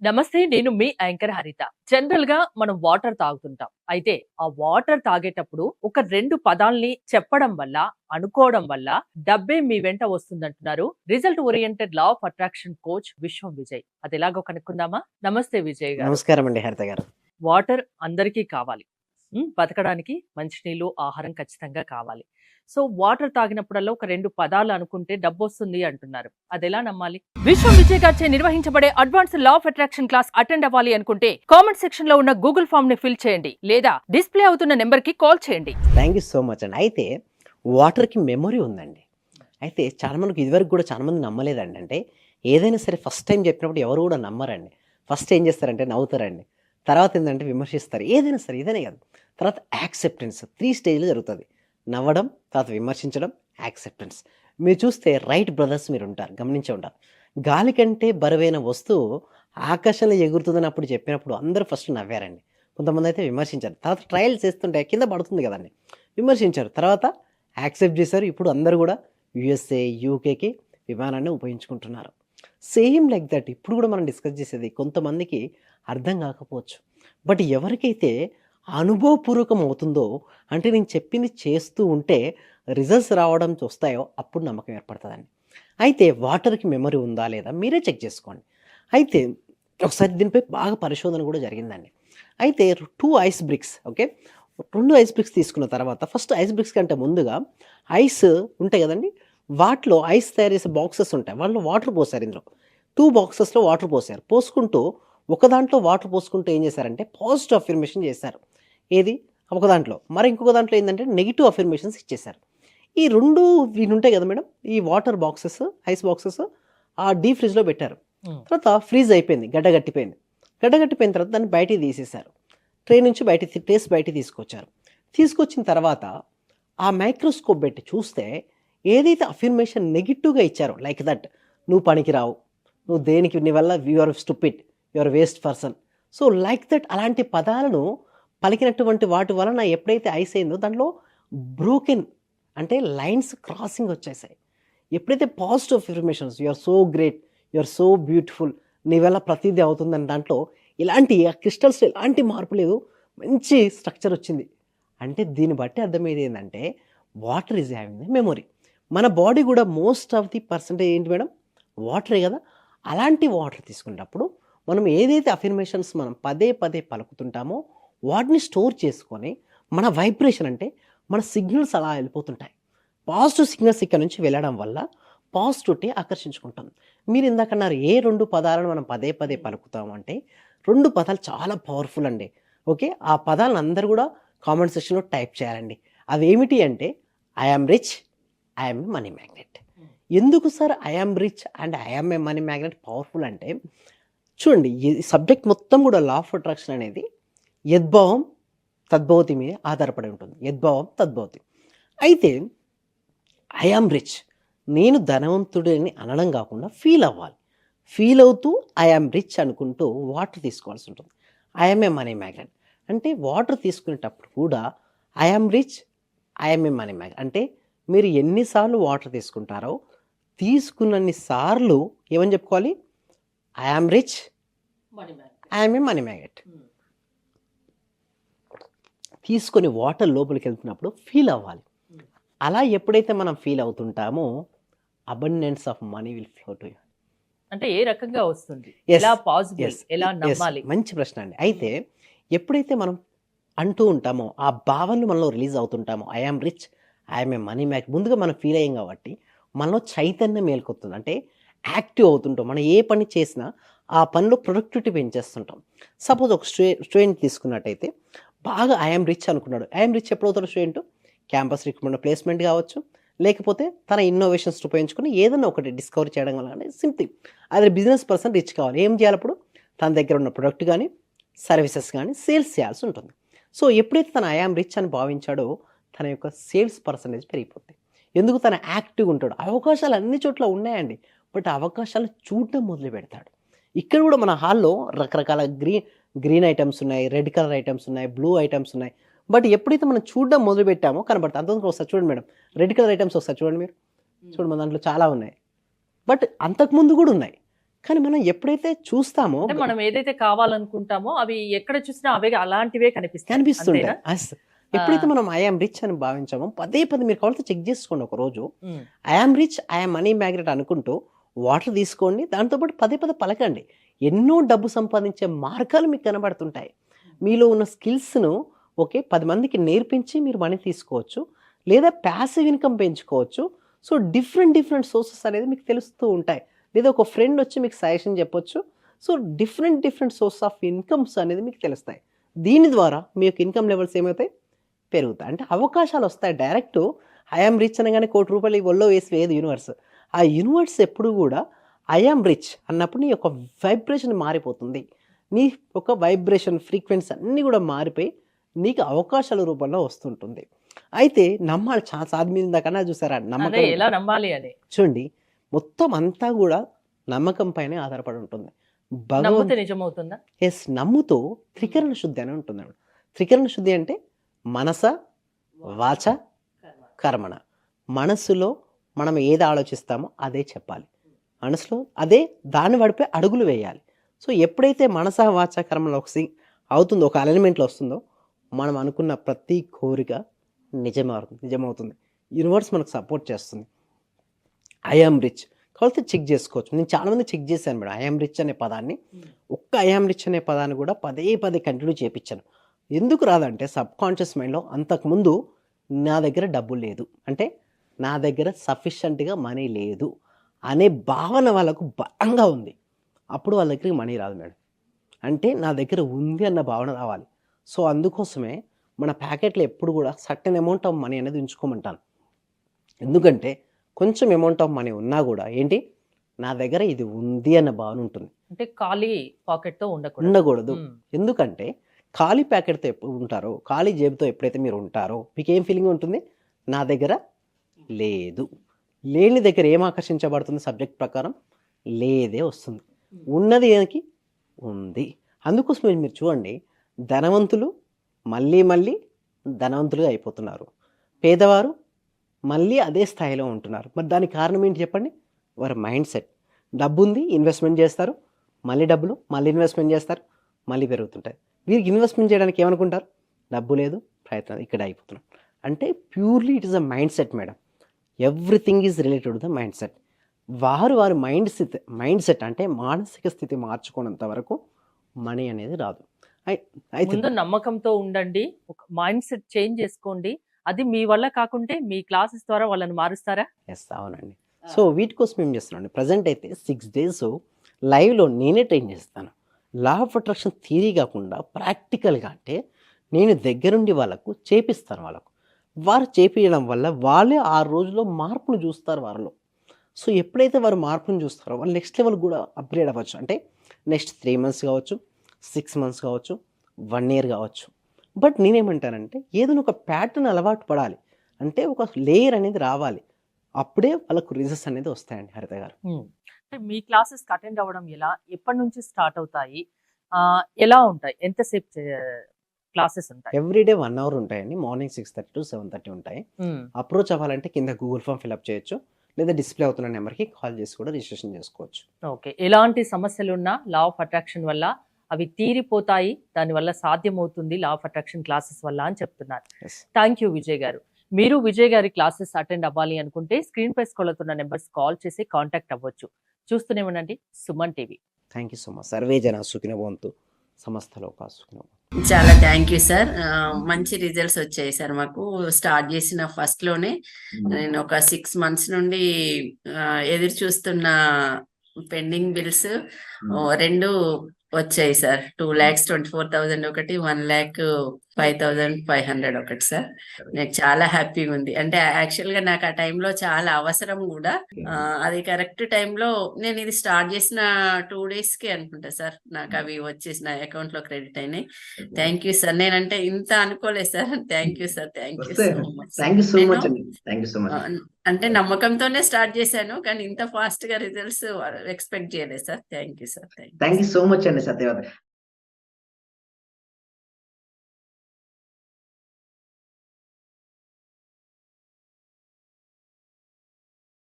నమస్తే. నేను మీ యాంకర్ హరిత. జనరల్ గా మనం వాటర్ తాగుతుంటాం. అయితే ఆ వాటర్ తాగేటప్పుడు ఒక 2 పదాల్ని చెప్పడం వల్ల, అనుకోవడం వల్ల డబ్బే మీ వెంట వస్తుందంటున్నారు result oriented law of attraction coach Vishwam Vijay. అది ఎలాగో కనుక్కుందామా? నమస్తే విజయ్ గారు. నమస్కారం అండి హరిత గారు. వాటర్ అందరికీ కావాలి. బతకడానికి మంచినీళ్ళు, ఆహారం ఖచ్చితంగా కావాలి. సో వాటర్ తాగినప్పుడల్లా ఒక 2 పదాలు అనుకుంటే డబ్బొస్తుంది అంటున్నారు. అదెలా నమ్మాలి? విశ్వం విజయ్ గారిచే నిర్వహించబడే advance law of attraction class attend అవ్వాలి అనుకుంటే కామెంట్ సెక్షన్ లో ఉన్న గూగుల్ ఫామ్ ని ఫిల్ చేయండి లేదా డిస్ప్లే అవుతున్న నెంబర్ కి కాల్ చేయండి. థ్యాంక్ యూ సో మచ్ అండి. అయితే వాటర్కి మెమొరీ ఉందండి. అయితే చాలా మందికి ఇదివరకు కూడా చాలా మంది నమ్మలేదండి. అంటే ఏదైనా సరే ఫస్ట్ టైం చెప్పినప్పుడు ఎవరు కూడా నమ్మరండి. ఫస్ట్ ఏం చేస్తారంటే నవ్వుతారండి. తర్వాత ఏంటంటే విమర్శిస్తారు. ఏదైనా సరే ఇదనే కాదు. తర్వాత యాక్సెప్టెన్స్ 3 స్టేజ్లో జరుగుతుంది. నవ్వడం, తర్వాత విమర్శించడం, యాక్సెప్టెన్స్. మీరు చూస్తే రైట్ బ్రదర్స్ మీరు ఉంటారు, గమనించే ఉంటారు. గాలి కంటే బరువైన వస్తువు ఆకాశంలో ఎగురుతుందని అప్పుడు చెప్పినప్పుడు అందరూ ఫస్ట్ నవ్వారండి. కొంతమంది అయితే విమర్శించారు. తర్వాత ట్రయల్స్ చేస్తుంటే కింద పడుతుంది కదండి, విమర్శించారు. తర్వాత యాక్సెప్ట్ చేశారు. ఇప్పుడు అందరూ కూడా యుఎస్ఏ, యూకేకి విమానాన్ని ఉపయోగించుకుంటున్నారు. సేమ్ లైక్ దట్ ఇప్పుడు కూడా మనం డిస్కస్ చేసేది కొంతమందికి అర్థం కాకపోవచ్చు. బట్ ఎవరికైతే అనుభవపూర్వకం అవుతుందో, అంటే నేను చెప్పింది చేస్తూ ఉంటే రిజల్ట్స్ రావడం వస్తాయో అప్పుడు నమ్మకం ఏర్పడుతుందండి. అయితే వాటర్కి మెమరీ ఉందా లేదా మీరే చెక్ చేసుకోండి. అయితే ఒకసారి దీనిపై బాగా పరిశోధన కూడా జరిగిందండి. అయితే 2 ice bricks, okay, 2 ice bricks తీసుకున్న తర్వాత ఫస్ట్ ఐస్ బ్రిక్స్ కంటే ముందుగా ఐస్ ఉంటాయి కదండి, వాటిలో ఐస్ తయారు చేసే బాక్సెస్ ఉంటాయి. వాళ్ళు వాటర్ పోసారు. ఇందులో 2 బాక్సెస్లో వాటర్ పోసారు. పోసుకుంటూ ఒక దాంట్లో వాటర్ పోసుకుంటూ ఏం చేశారంటే పాజిటివ్ అఫర్మేషన్ చేశారు. ఏది ఒక దాంట్లో, మరి ఇంకొక దాంట్లో ఏంటంటే నెగిటివ్ అఫర్మేషన్స్ ఇచ్చేశారు. ఈ 2 వీళ్ళు ఉంటాయి కదా మేడం, ఈ వాటర్ బాక్సెస్, ఐస్ బాక్సెస్ ఆ డీప్ ఫ్రిడ్జ్లో పెట్టారు. తర్వాత ఫ్రీజ్ అయిపోయింది, గడ్డగట్టిపోయింది. గడ్డగట్టిపోయిన తర్వాత దాన్ని బయటికి తీసేశారు. ట్రే నుంచి ట్రేస్ బయటికి తీసుకొచ్చారు. తీసుకొచ్చిన తర్వాత ఆ మైక్రోస్కోప్ పెట్టి చూస్తే ఏదైతే అఫర్మేషన్ నెగిటివ్గా ఇచ్చారో, లైక్ దట్ నువ్వు పనికిరావు, నువ్వు దేనికి, నీ వల్ల your stupid, your waste person, so like that అలాంటి పదాలను పలికినటువంటి వాటి వలన ఎప్పుడైతే ఐస్ అయిందో దాంట్లో బ్రోకెన్ అంటే లైన్స్ క్రాసింగ్ వచ్చేసాయి. ఎప్పుడైతే positive affirmations, you're so great, you're so beautiful, నీ వల్ల ప్రతిదీ అవుతుందని దాంట్లో ఇలాంటి ఆ క్రిస్టల్స్లో ఎలాంటి మార్పు లేదు, మంచి స్ట్రక్చర్ వచ్చింది. అంటే దీన్ని బట్టి అర్థమయ్యేది ఏంటంటే water is having the memory. మన బాడీ కూడా మోస్ట్ ఆఫ్ ది పర్సంటేజ్ ఏంటి మేడం, వాటరే కదా. అలాంటి వాటర్ తీసుకున్నప్పుడు మనం ఏదైతే అఫర్మేషన్స్ మనం పదే పదే పలుకుతుంటామో వాటిని స్టోర్ చేసుకొని మన వైబ్రేషన్ అంటే మన సిగ్నల్స్ అలా వెళ్ళిపోతుంటాయి. పాజిటివ్ సిగ్నల్స్ ఇక్కడ నుంచి వెళ్ళడం వల్ల పాజిటివిటీ ఆకర్షించుకుంటాం. మీరు ఇందాకన్నారు ఏ 2 పదాలను మనం పదే పదే పలుకుతామంటే 2 పదాలు చాలా పవర్ఫుల్ అండి. ఓకే, ఆ పదాలను అందరూ కూడా కామెంట్ సెక్షన్లో టైప్ చేయాలండి. అవి ఏమిటి అంటే I am rich, I am a money magnet. ఎందుకు sir I am rich and I am a money magnet powerful అంటే, చూడండి ఈ సబ్జెక్ట్ మొత్తం కూడా లా ఆఫ్ అట్రాక్షన్ అనేది యద్భావం తద్భవతి మీద ఆధారపడి ఉంటుంది. యద్భావం తద్భవతి. అయితే ఐ యామ్ రిచ్, నేను ధనవంతుడిని అనడం కాకుండా ఫీల్ అవ్వాలి. ఫీల్ అవుతూ ఐ యామ్ రిచ్ అనుకుంటూ వాటర్ తీసుకోవాల్సి ఉంటుంది. I am a money magnet అంటే వాటర్ తీసుకునేటప్పుడు కూడా I am rich, I am a money magnet అంటే మీరు ఎన్నిసార్లు వాటర్ తీసుకుంటారో తీసుకున్నన్ని సార్లు ఏమని చెప్పుకోవాలి, I am rich, I am a money magnet. తీసుకొని వాటర్ లోపలికి వెళ్తున్నప్పుడు ఫీల్ అవ్వాలి. అలా ఎప్పుడైతే మనం ఫీల్ అవుతుంటామో abundance of money will flow to you. అంటే ఏ రకంగా వస్తుంది, ఎలా పాసిబుల్, ఎలా నమ్మాలి? మంచి ప్రశ్న అండి. అయితే ఎప్పుడైతే మనం అంటూ ఉంటామో ఆ భావనలు మనలో రిలీజ్ అవుతుంటామో I am rich, I am a money mag, ముందుగా మనం ఫీల్ అయ్యాం కాబట్టి మనలో చైతన్యం మేల్కొస్తుంది. అంటే యాక్టివ్ అవుతుంటాం. మనం ఏ పని చేసినా ఆ పనిలో ప్రొడక్టివిటీ పెంచేస్తుంటాం. సపోజ్ ఒక స్టూడెంట్ తీసుకున్నట్టయితే బాగా ఐ యామ్ రిచ్ అనుకున్నాడు. ఐ యామ్ రిచ్ ఎప్పుడు అవుతాడు స్టూడెంట్, క్యాంపస్ రిక్రూట్మెంట్ ప్లేస్మెంట్ కావచ్చు, లేకపోతే తన ఇన్నోవేషన్స్ ఉపయోగించుకొని ఏదైనా ఒకటి డిస్కవర్ చేయడం వల్ల సింపుల్ అదే బిజినెస్ పర్సన్ రిచ్ కావాలి. ఏం చేయాలి అప్పుడు, తన దగ్గర ఉన్న ప్రొడక్ట్ కానీ సర్వీసెస్ కానీ సేల్స్ చేయాల్సి ఉంటుంది. సో ఎప్పుడైతే తను ఐ యామ్ రిచ్ అని భావించాడో తన యొక్క సేల్స్ పర్సంటేజ్ పెరిగిపోతుంది. ఎందుకు, తన యాక్టివ్గా ఉంటాడు. అవకాశాలు అన్ని చోట్ల ఉన్నాయండి, బట్ అవకాశాలు చూడటం మొదలు పెడతాడు. ఇక్కడ కూడా మన హాల్లో రకరకాల గ్రీన్ ఐటమ్స్ ఉన్నాయి, రెడ్ కలర్ ఐటమ్స్ ఉన్నాయి, బ్లూ ఐటమ్స్ ఉన్నాయి. బట్ ఎప్పుడైతే మనం చూడడం మొదలు పెట్టామో కనబడుతుంది. అంతకు ఒకసారి చూడండి మేడం, రెడ్ కలర్ ఐటమ్స్ ఒకసారి చూడండి మీరు, చూడండి మన దాంట్లో చాలా ఉన్నాయి. బట్ అంతకుముందు కూడా ఉన్నాయి, కానీ మనం ఎప్పుడైతే చూస్తామో అంటే మనం ఏదైతే కావాలనుకుంటామో అవి ఎక్కడ చూసినా అవే అలాంటివే కనిపిస్తాయి. కనిపిస్తుంటాయి. అంతేనా? ఎప్పుడైతే ఆ! మనం ఐఆమ్ రిచ్ అని భావించామో పదే పదే మీరు కావాలంటే చెక్ చేసుకోండి ఒక రోజు. Hmm. I am rich, I am money magnet అనుకుంటూ వాటర్ తీసుకోండి. దాంతో పాటు పదే పదే పలకండి. ఎన్నో డబ్బు సంపాదించే మార్గాలు మీకు కనబడుతుంటాయి. మీలో ఉన్న స్కిల్స్‌ను ఓకే 10 మందికి నేర్పించి మీరు మనీ తీసుకోవచ్చు. లేదా ప్యాసివ్ ఇన్‌కమ్ పెంచుకోవచ్చు. సో, డిఫరెంట్ సోర్సెస్ అనేది మీకు తెలుస్తూ ఉంటాయి. లేదా ఒక ఫ్రెండ్ వచ్చి మీకు సజెషన్ చెప్పొచ్చు. So, different source of incomes అనేది మీకు తెలుస్తాయి. దీని ద్వారా మీ యొక్క ఇన్‌కమ్ లెవెల్స్ ఏమవుతాయి? పెరుగుతాయి. అంటే అవకాశాలొస్తాయి. డైరెక్టు ఐ యామ్ రిచ్ అనగానే రూ. 1,00,00,000 ఈ ఒళ్ళో వేసి వేయదు యూనివర్స్. ఆ యూనివర్స్ ఎప్పుడు గూడా ఐ యామ్ రిచ్ అన్నప్పుడు నీ యొక్క వైబ్రేషన్ మారిపోతుంది. నీ యొక్క వైబ్రేషన్, ఫ్రీక్వెన్సీ అన్నీ గూడా మారిపోయి నీకు అవకాశాల రూపంలో వస్తుంటుంది. అయితే నమ్మాలి సాది మీద ఇందాకన్నా చూసారా అదే నమ్మకం ఎలా నమ్మాలి అని. చూడండి మొత్తం అంతా గూడా నమ్మకం పైనే ఆధారపడి ఉంటుంది. నమ్మితే నిజమవుతుందా? నమ్ముతూ త్రికరణ శుద్ధి అని ఉంటుందండి. త్రికరణ శుద్ధి అంటే మనస, వాచ, కర్మణ. మనస్సులో మనం ఏది ఆలోచిస్తామో అదే చెప్పాలి. మనసులో అదే దాన్ని వైపే అడుగులు వేయాలి. సో, ఎప్పుడైతే మనస, వాచ, కర్మలో ఒక అవుతుందో, ఒక అలైన్‌మెంట్‌లో వస్తుందో, మనం అనుకున్న ప్రతి కోరిక నిజమవుతుంది. యూనివర్స్ మనకు సపోర్ట్ చేస్తుంది. ఐ యామ్ రిచ్ కాకపోతే చెక్ చేసుకోవచ్చు. నేను చాలామంది చెక్ చేశాను మేడం. ఐ యామ్ రిచ్ అనే పదాన్ని. ఒక్క ఐ యామ్ రిచ్ అనే పదాన్ని కూడా పదే పదే కంటిన్యూ చేపించాను. ఎందుకు రాదంటే సబ్‌కాన్షియస్ మైండ్‌లో అంతకుముందు నా దగ్గర డబ్బు లేదు. అంటే నా దగ్గర సఫిషియెంట్‌గా మనీ లేదు అనే భావన వాళ్ళకు బలంగా ఉంది. అప్పుడు వాళ్ళ దగ్గరికి మనీ రాదు మేడం. అంటే నా దగ్గర ఉంది అన్న భావన రావాలి. సో, అందుకోసమే మన ప్యాకెట్‌లో ఎప్పుడు కూడా సర్టెన్ అమౌంట్ ఆఫ్ మనీ అనేది ఉంచుకోమంటాను. ఎందుకంటే కొంచెం అమౌంట్ ఆఫ్ మనీ ఉన్నా కూడా ఏంటి నా దగ్గర ఇది ఉంది అన్న భావన ఉంటుంది. అంటే ఖాళీ పాకెట్‌తో ఉండకూడదు. ఉండకూడదు. హ్మ్. ఎందుకంటే ఖాళీ ప్యాకెట్‌తో ఎప్పుడు ఉంటారో, ఖాళీ జేబుతో ఎప్పుడైతే మీరు ఉంటారో మీకేం ఫీలింగ్ ఉంటుంది? నా దగ్గర లేదు. లేని దగ్గర ఏం ఆకర్షించబడుతుంది సబ్జెక్ట్ ప్రకారం? లేదే వస్తుంది. ఉన్నది ఏనికి? ఉంది. అందుకోసమే మీరు చూడండి ధనవంతులు మళ్ళీ ధనవంతులుగా అయిపోతున్నారు. పేదవారు మళ్ళీ అదే స్థాయిలో ఉంటున్నారు. మరి దానికి కారణం ఏంటి చెప్పండి? వారి మైండ్ సెట్. డబ్బుంది ఇన్వెస్ట్‌మెంట్ చేస్తారు. మళ్ళీ డబ్బులు, మళ్ళీ ఇన్వెస్ట్‌మెంట్ చేస్తారు. మళ్ళీ పెరుగుతుంటాయి. వీరికి ఇన్వెస్ట్‌మెంట్ చేయడానికి ఏమనుకుంటారు? డబ్బు లేదు, ప్రయత్నం ఇక్కడ అయిపోతున్నాం. అంటే purely it is a mind set madam. Everything is related to the mind set. వారి మైండ్ సెట్ అంటే మానసిక స్థితి మార్చుకోనంత వరకు మనీ అనేది రాదు. అయితే ముందు నమ్మకంతో ఉండండి. ఒక మైండ్ సెట్ చేంజ్ చేసుకోండి. అది మీ వల్ల కాకుంటే మీ క్లాసెస్ ద్వారా వాళ్ళని మారుస్తారా? అవునండి. సో, వీటి కోసం ఏం చేస్తున్నానండి ప్రెజెంట్ అయితే 6 డేస్ లైవ్‌లో నేనే ట్రైన్ చేస్తాను. లా ఆఫ్ అట్రాక్షన్ థియరీ కాకుండా ప్రాక్టికల్‌గా అంటే నేను దగ్గరుండి వాళ్ళకు చేపిస్తాను వాళ్ళకు. వారు చేపియడం వల్ల వాళ్ళే ఆ రోజులో మార్పును చూస్తారు వారిలో. సో, ఎప్పుడైతే వారు మార్పును చూస్తారో వాళ్ళు నెక్స్ట్ లెవెల్ కూడా అప్‌గ్రేడ్ అవ్వచ్చు. అంటే నెక్స్ట్ 3 మంత్స్ కావచ్చు, 6 మంత్స్ కావచ్చు, 1 ఇయర్ కావచ్చు. బట్ నేనేమంటానంటే ఏదైనా ఒక ప్యాటర్న్ అలవాటు పడాలి. అంటే ఒక లేయర్ అనేది రావాలి. అప్పుడే వాళ్ళకు రిజల్ట్స్ అనేది వస్తాయండి హరిత గారు. అంటే మీ క్లాసెస్ అటెండ్ అవ్వడం ఎలా? ఎప్పటి నుంచి స్టార్ట్ అవుతాయి? ఎలా ఉంటాయి? ఎంతసేపు క్లాసెస్ ఉంటాయి? ఎవ్రీడే 1 అవర్ ఉంటాయండి. మార్నింగ్ 6:30 to 7:30 ఉంటాయి. హ్మ్. అప్రోచ్ అవ్వాలంటే కింద గూగుల్ ఫామ్ ఫిల్అప్ చేయొచ్చు. లేదా డిస్‌ప్లే అవుతున్న నెంబర్‌కి కాల్ చేసి కూడా రిజిస్ట్రేషన్ చేసుకోవచ్చు. ఓకే. ఎలాంటి సమస్యలున్నా లా ఆఫ్ అట్రాక్షన్ వల్ల అవి తీరిపోతాయి. దానివల్ల సాధ్యమవుతుంది లా ఆఫ్ అట్రాక్షన్ క్లాసెస్ వల్ల అని చెప్తున్నారు. యెస్. థ్యాంక్ యూ విజయ్ గారు. మీరు విజయ్ గారి క్లాసెస్ అటెండ్ అవ్వాలి అనుకుంటే స్క్రీన్ పై స్క్రోల్ అవుతున్న నెంబర్స్ కాల్ చేసి కాంటాక్ట్ అవ్వచ్చు. చూస్తూనే ఉండండి Suman TV. Thank you so much. Survey జన సుఖినో భవంతు. సమస్త లోకా సుఖినో భవంతు. చాలా థ్యాంక్ యూ సార్. మంచి రిజల్ట్స్ వచ్చాయి సార్ మాకు. స్టార్ట్ చేసిన ఫస్ట్ లోనే నేను ఒక 6 మంత్స్ నుండి ఎదురు చూస్తున్న పెండింగ్ బిల్స్ 2 వచ్చాయి సార్. 2,24,000 ఒకటి, 1,05,500 ఒకటి సార్. నాకు చాలా హ్యాపీగా ఉంది. అంటే యాక్చువల్ గా నాకు ఆ టైంలో చాలా అవసరం కూడా. అది కరెక్ట్ టైంలో నేను ఇది స్టార్ట్ చేసిన 2 days కి అనుకుంటా సార్ నాకు అవి వచ్చేసి నా అకౌంట్ లో క్రెడిట్ అయినాయి. Thank you sir. నేనంటే ఇంత అనుకోలేదు సార్. Thank you sir. Thank you so much. Thank you so much అండి. Thank you so much. అంటే నమ్మకంతోనే స్టార్ట్ చేశాను కానీ ఇంత ఫాస్ట్ గా రిజల్ట్స్ ఎక్స్పెక్ట్ చేయలేదు సార్. Thank you sir. Thank you so much అండి సత్యవతి.